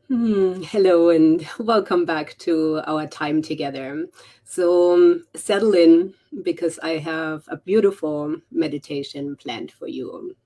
Hello and welcome back to our time together. So settle in because I have a beautiful meditation planned for you.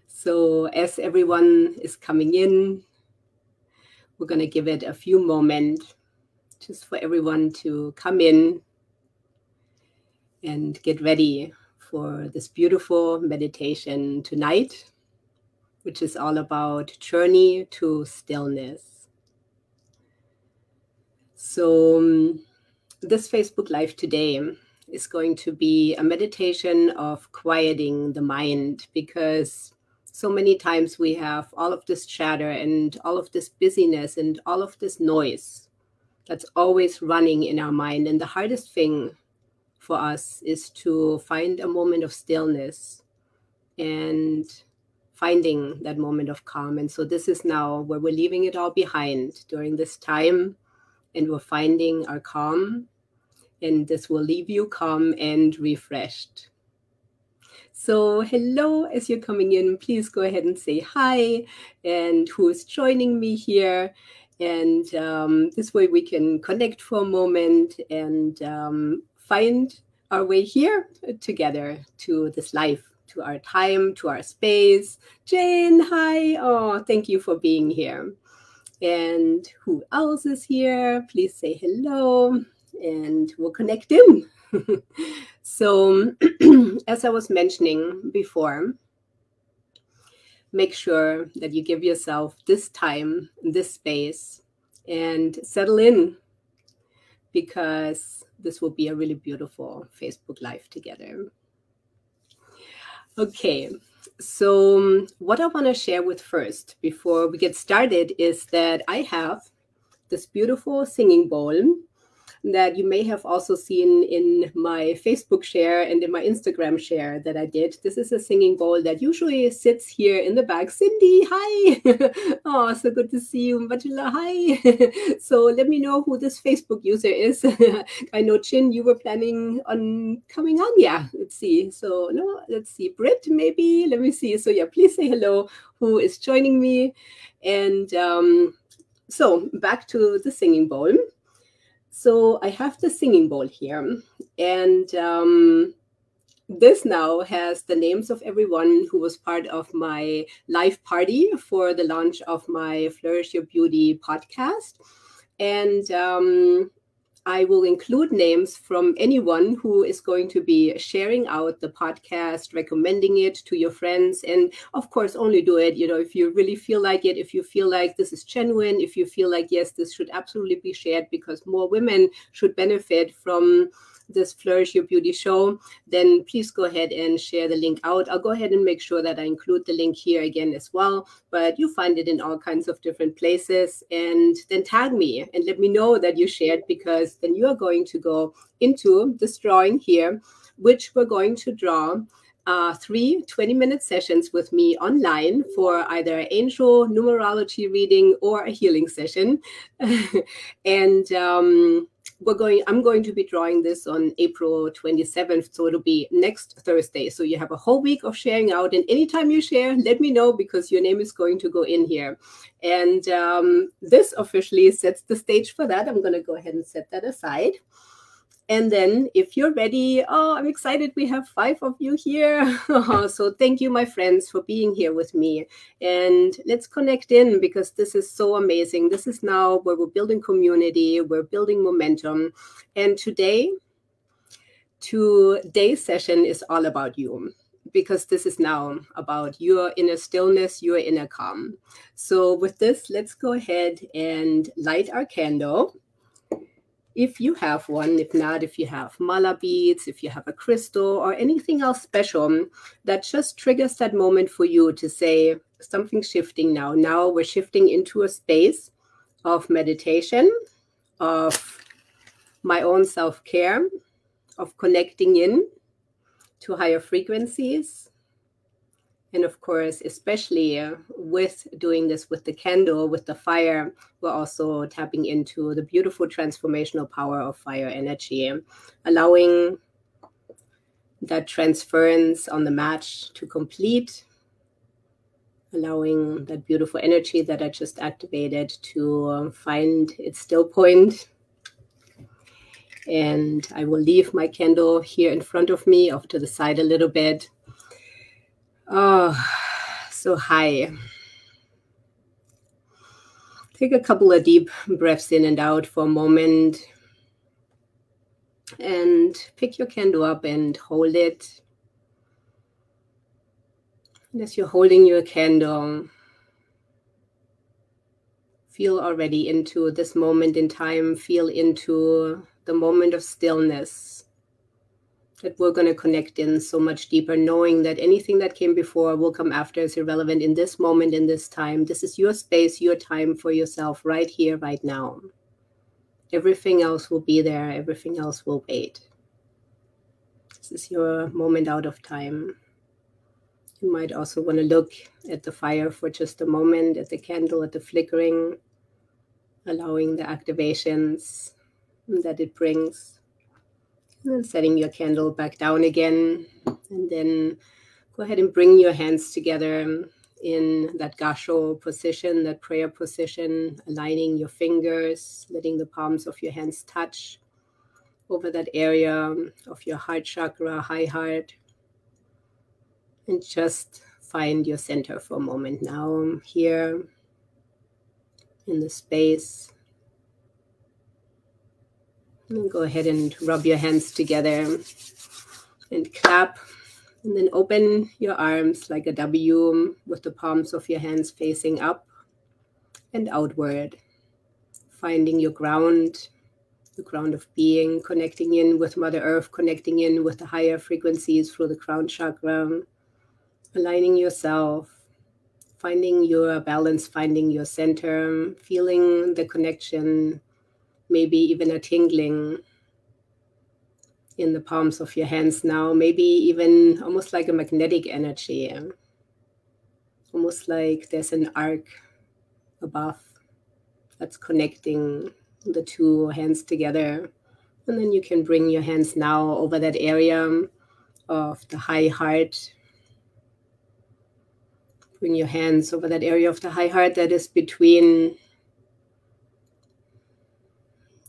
So as everyone is coming in, we're going to give it a few moments just for everyone to come in and get ready for this beautiful meditation tonight, which is all about journey to stillness. So this Facebook Live today is going to be a meditation of quieting the mind, because so many times we have all of this chatter and all of this busyness and all of this noise that's always running in our mind. And the hardest thing for us is to find a moment of stillness and finding that moment of calm. And so this is now where we're leaving it all behind during this time, and we're finding our calm, and this will leave you calm and refreshed. So hello, as you're coming in, please go ahead and say hi and who's joining me here. And this way we can connect for a moment and find our way here together to this life, to our time, to our space. Jane, hi. Oh, thank you for being here. And who else is here? Please say hello and we'll connect in. So as I was mentioning before, make sure that you give yourself this time, this space, and settle in, because this will be a really beautiful Facebook Live together. Okay, so what I want to share with first before we get started is that I have this beautiful singing bowl that you may have also seen in my Facebook share and in my Instagram share that I did. This is a singing bowl that usually sits here in the back. Cindy, hi. Oh, so good to see you. Batula, hi. So let me know who this Facebook user is. I know, Chin, you were planning on coming on. Yeah, let's see. So no, let's see. Britt, maybe. Let me see. So yeah, please say hello who is joining me. And so back to the singing bowl. So I have the singing bowl here, and this now has the names of everyone who was part of my live party for the launch of my Flourish Your Beauty podcast. And I will include names from anyone who is going to be sharing out the podcast, recommending it to your friends. And of course, only do it, if you really feel like it, if you feel like this is genuine, if you feel like, yes, this should absolutely be shared because more women should benefit from this Flourish Your Beauty show, then please go ahead and share the link out. I'll go ahead and make sure that I include the link here again as well, but you find it in all kinds of different places. And then tag me and let me know that you shared, because then you are going to go into this drawing here, which we're going to draw 3 20-minute sessions with me online for either angel numerology reading or a healing session. And I'm going to be drawing this on April 27th, so it'll be next Thursday. So you have a whole week of sharing out, and anytime you share, let me know, because your name is going to go in here. And this officially sets the stage for that. I'm going to go ahead and set that aside. And then if you're ready, I'm excited. We have 5 of you here. So thank you, my friends, for being here with me. And let's connect in, because this is so amazing. This is now where we're building community, we're building momentum. And today's session is all about you, because this is now about your inner stillness, your inner calm. So with this, let's go ahead and light our candle. If you have one, if not, if you have mala beads, if you have a crystal or anything else special that just triggers that moment for you to say something's shifting now. Now we're shifting into a space of meditation, of my own self-care, of connecting in to higher frequencies. And of course, especially with doing this with the candle, with the fire, we're also tapping into the beautiful transformational power of fire energy, allowing that transference on the mat to complete, allowing that beautiful energy that I just activated to find its still point. And I will leave my candle here in front of me, off to the side a little bit. Oh, so high. Take a couple of deep breaths in and out for a moment. And pick your candle up and hold it. And as you're holding your candle, feel already into this moment in time. Feel into the moment of stillness that we're going to connect in so much deeper, knowing that anything that came before will come after is irrelevant in this moment, in this time. This is your space, your time for yourself right here, right now. Everything else will be there. Everything else will wait. This is your moment out of time. You might also want to look at the fire for just a moment, at the candle, at the flickering, allowing the activations that it brings. And then setting your candle back down again. And then go ahead and bring your hands together in that gasho position, that prayer position, aligning your fingers, letting the palms of your hands touch over that area of your heart chakra, high heart. And just find your center for a moment now, here in the space. And go ahead and rub your hands together and clap. And then open your arms like a W with the palms of your hands facing up and outward. Finding your ground, the ground of being, connecting in with Mother Earth, connecting in with the higher frequencies through the crown chakra, aligning yourself, finding your balance, finding your center, feeling the connection, maybe even a tingling in the palms of your hands now, maybe even almost like a magnetic energy, almost like there's an arc above that's connecting the two hands together. And then you can bring your hands now over that area of the high heart. Bring your hands over that area of the high heart that is between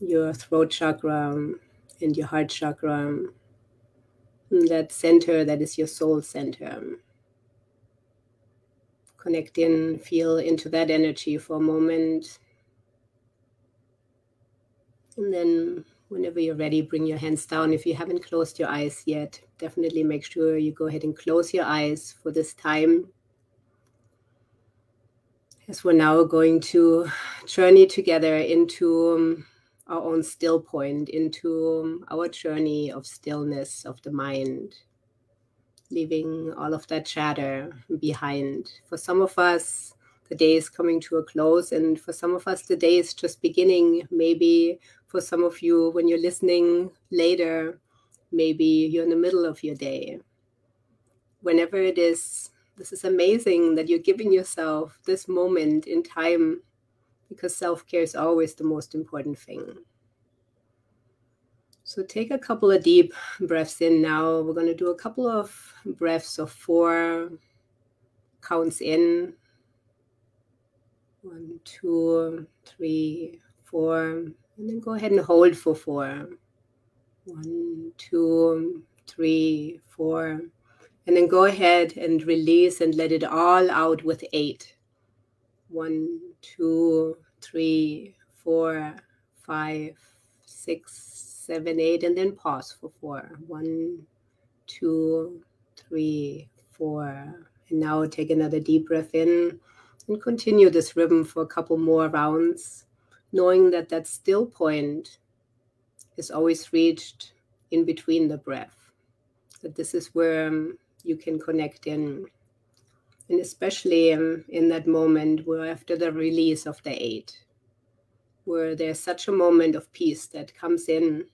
your throat chakra and your heart chakra. And that center, that is your soul center. Connect in, feel into that energy for a moment. And then whenever you're ready, bring your hands down. If you haven't closed your eyes yet, definitely make sure you go ahead and close your eyes for this time. As we're now going to journey together into our own still point, into our journey of stillness of the mind, leaving all of that chatter behind. For some of us, the day is coming to a close, and for some of us, the day is just beginning. Maybe for some of you, when you're listening later, maybe you're in the middle of your day. Whenever it is, this is amazing that you're giving yourself this moment in time, because self-care is always the most important thing. So take a couple of deep breaths in now. We're going to do a couple of breaths of 4 counts in. 1, 2, 3, 4. And then go ahead and hold for 4. 1, 2, 3, 4. And then go ahead and release and let it all out with 8. 1, 2, 3, 4, 5, 6, 7, 8. And then pause for 4. 1, 2, 3, 4. And now take another deep breath in and continue this rhythm for a couple more rounds, knowing that that still point is always reached in between the breath. That this is where you can connect in. And especially in that moment where after the release of the 8, where there's such a moment of peace that comes in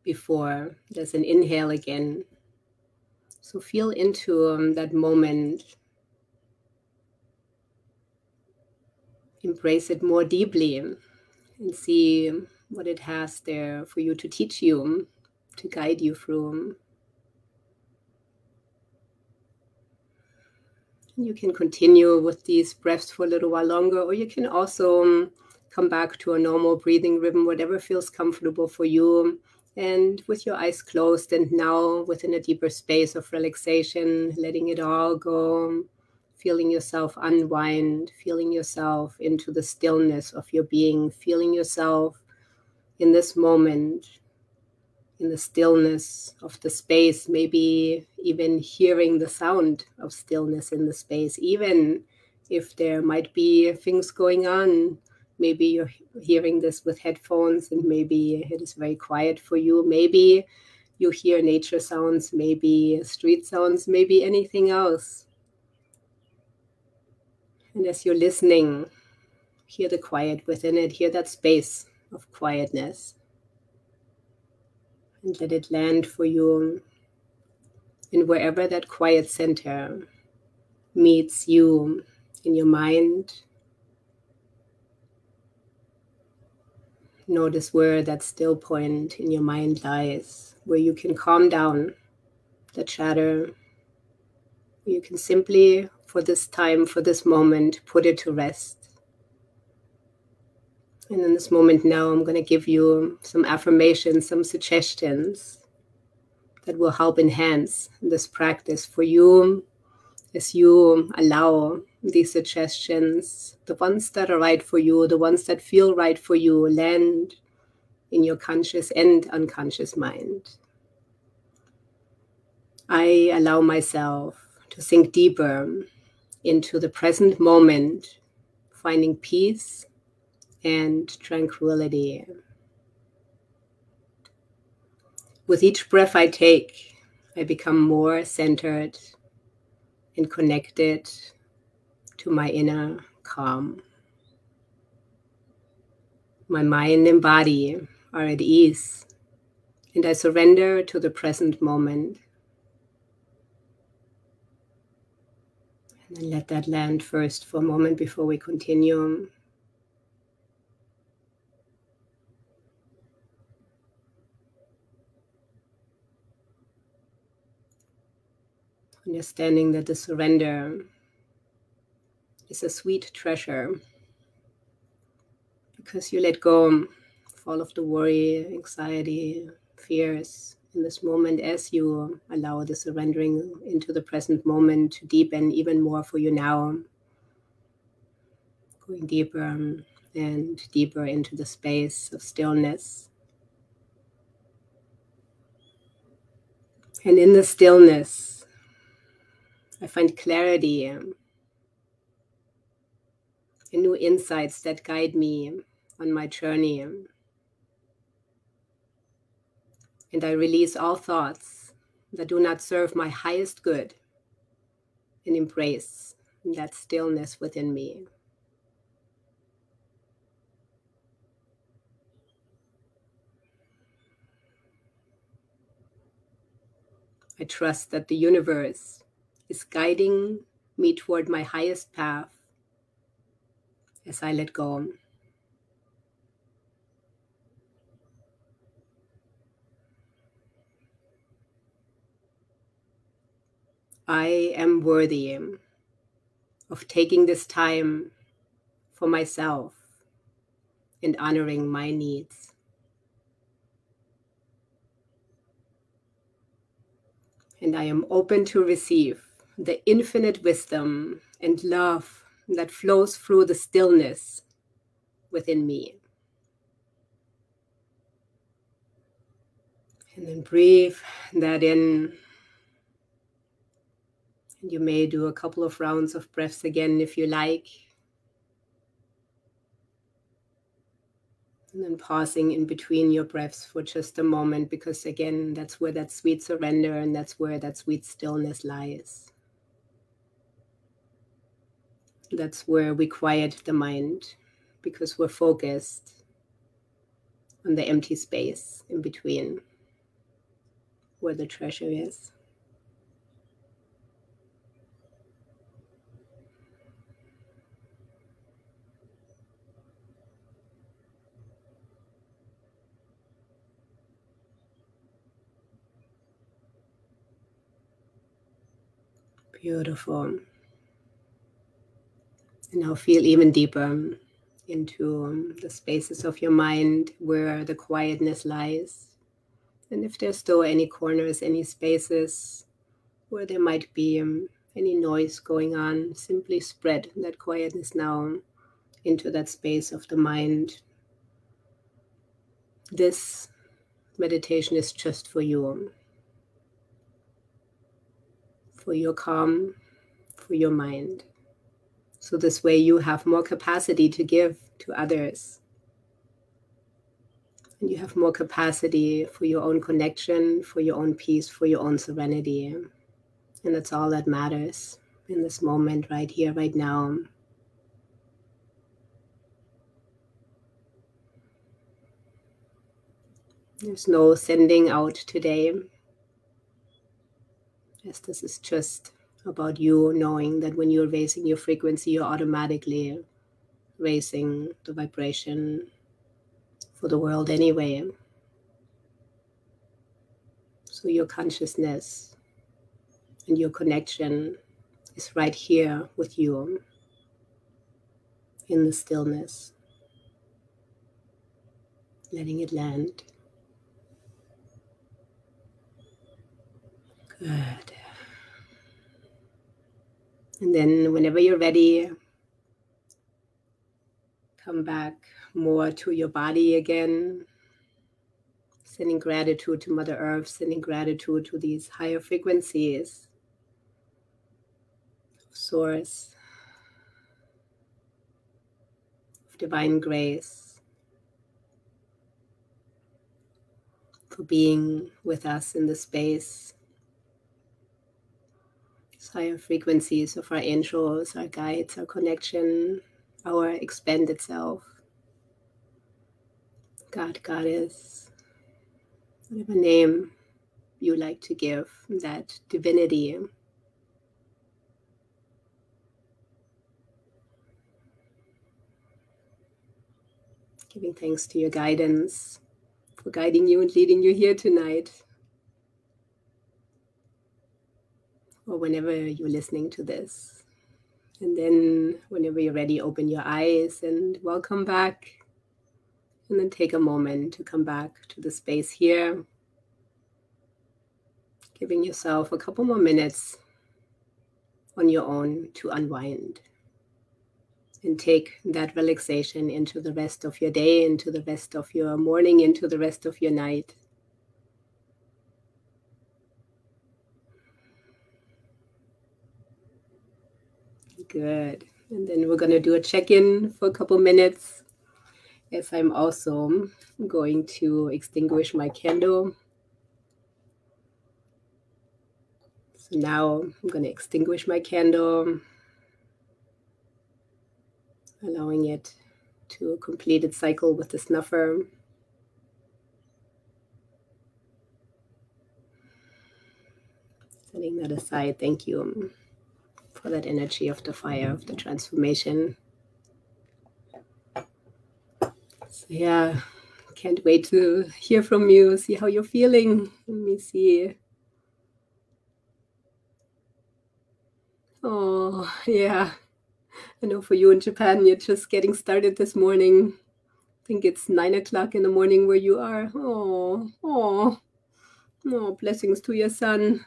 before there's an inhale again. So feel into that moment. Embrace it more deeply and see what it has there for you to teach you, to guide you through. You can continue with these breaths for a little while longer, or you can also come back to a normal breathing rhythm, whatever feels comfortable for you. And with your eyes closed, and now within a deeper space of relaxation, letting it all go, feeling yourself unwind, feeling yourself into the stillness of your being, feeling yourself in this moment, in the stillness of the space, maybe even hearing the sound of stillness in the space, even if there might be things going on. Maybe you're hearing this with headphones and maybe it is very quiet for you. Maybe you hear nature sounds, maybe street sounds, maybe anything else. And as you're listening, hear the quiet within it, hear that space of quietness. And let it land for you in wherever that quiet center meets you in your mind. Notice where that still point in your mind lies, where you can calm down the chatter. You can simply, for this time, for this moment, put it to rest. And in this moment now, I'm going to give you some affirmations, some suggestions that will help enhance this practice for you as you allow these suggestions, the ones that are right for you, the ones that feel right for you, land in your conscious and unconscious mind. I allow myself to sink deeper into the present moment, finding peace and tranquility. With each breath I take, I become more centered and connected to my inner calm. My mind and body are at ease, and I surrender to the present moment. And then let that land first for a moment before we continue. Understanding that the surrender is a sweet treasure because you let go of all of the worry, anxiety, fears in this moment as you allow the surrendering into the present moment to deepen even more for you now. Going deeper and deeper into the space of stillness. And in the stillness, I find clarity and new insights that guide me on my journey. And I release all thoughts that do not serve my highest good and embrace that stillness within me. I trust that the universe is guiding me toward my highest path as I let go. I am worthy of taking this time for myself and honoring my needs. And I am open to receive the infinite wisdom and love that flows through the stillness within me. And then breathe that in. And you may do a couple of rounds of breaths again if you like. And then pausing in between your breaths for just a moment, because again, that's where that sweet surrender and that's where that sweet stillness lies. That's where we quiet the mind, because we're focused on the empty space in between where the treasure is. Beautiful. And now feel even deeper into the spaces of your mind where the quietness lies. And if there's still any corners, any spaces where there might be any noise going on, simply spread that quietness now into that space of the mind. This meditation is just for you, for your calm, for your mind. So this way you have more capacity to give to others. And you have more capacity for your own connection, for your own peace, for your own serenity. And that's all that matters in this moment, right here, right now. There's no sending out today, as this is just about you knowing that when you're raising your frequency, you're automatically raising the vibration for the world anyway. So your consciousness and your connection is right here with you in the stillness, letting it land. Good. And then whenever you're ready, come back more to your body again, sending gratitude to Mother Earth, sending gratitude to these higher frequencies of Source, of divine grace, for being with us in the space. These higher frequencies of our angels, our guides, our connection, our expanded self, God, Goddess, whatever name you like to give that divinity. Giving thanks to your guidance for guiding you and leading you here tonight, or whenever you're listening to this. And then whenever you're ready, open your eyes and welcome back. And then take a moment to come back to the space here, giving yourself a couple more minutes on your own to unwind and take that relaxation into the rest of your day, into the rest of your morning, into the rest of your night. Good. And then we're going to do a check-in for a couple minutes, as I'm also going to extinguish my candle. So now I'm going to extinguish my candle, allowing it to complete its cycle with the snuffer. Setting that aside, thank you for that energy of the fire, of the transformation. So yeah, can't wait to hear from you, see how you're feeling. Let me see. Oh, yeah. I know for you in Japan, you're just getting started this morning. I think it's 9 o'clock in the morning where you are. Oh, blessings to your son.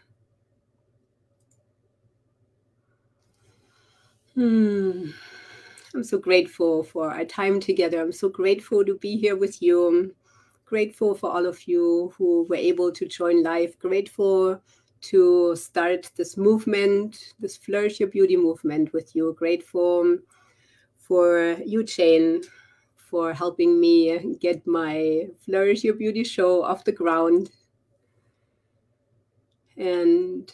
I'm so grateful for our time together. I'm so grateful to be here with you. I'm grateful for all of you who were able to join live. Grateful to start this movement, this Flourish Your Beauty movement with you. Grateful for you, Jane, for helping me get my Flourish Your Beauty show off the ground. And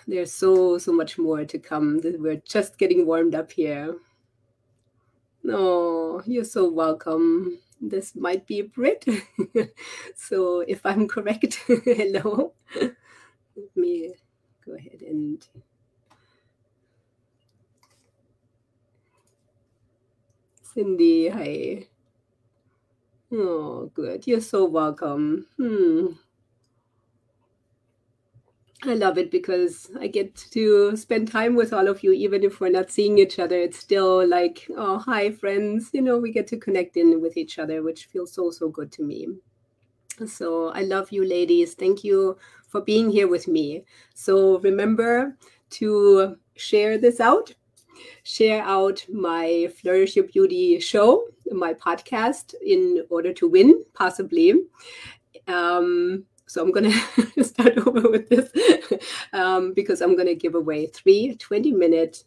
there's so much more to come. We're just getting warmed up here. Oh, you're so welcome. This might be a Brit. So if I'm correct, hello. Let me go ahead and Cindy, hi. Oh, good. You're so welcome. I love it because I get to spend time with all of you, even if we're not seeing each other. It's still like, oh, hi, friends. We get to connect in with each other, which feels so, so good to me. So I love you, ladies. Thank you for being here with me. So remember to share this out. Share out my Flourish Your Beauty show, my podcast, in order to win, possibly. So I'm going to start over with this because I'm going to give away 3 20-minute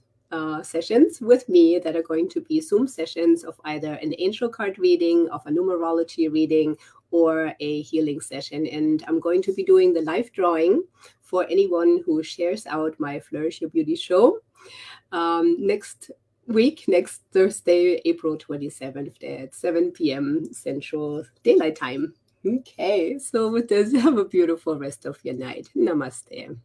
sessions with me that are going to be Zoom sessions of either an angel card reading, of a numerology reading, or a healing session. And I'm going to be doing the live drawing for anyone who shares out my Flourish Your Beauty show next week, next Thursday, April 27th at 7 p.m. Central Daylight Time. Okay, so with this, have a beautiful rest of your night. Namaste.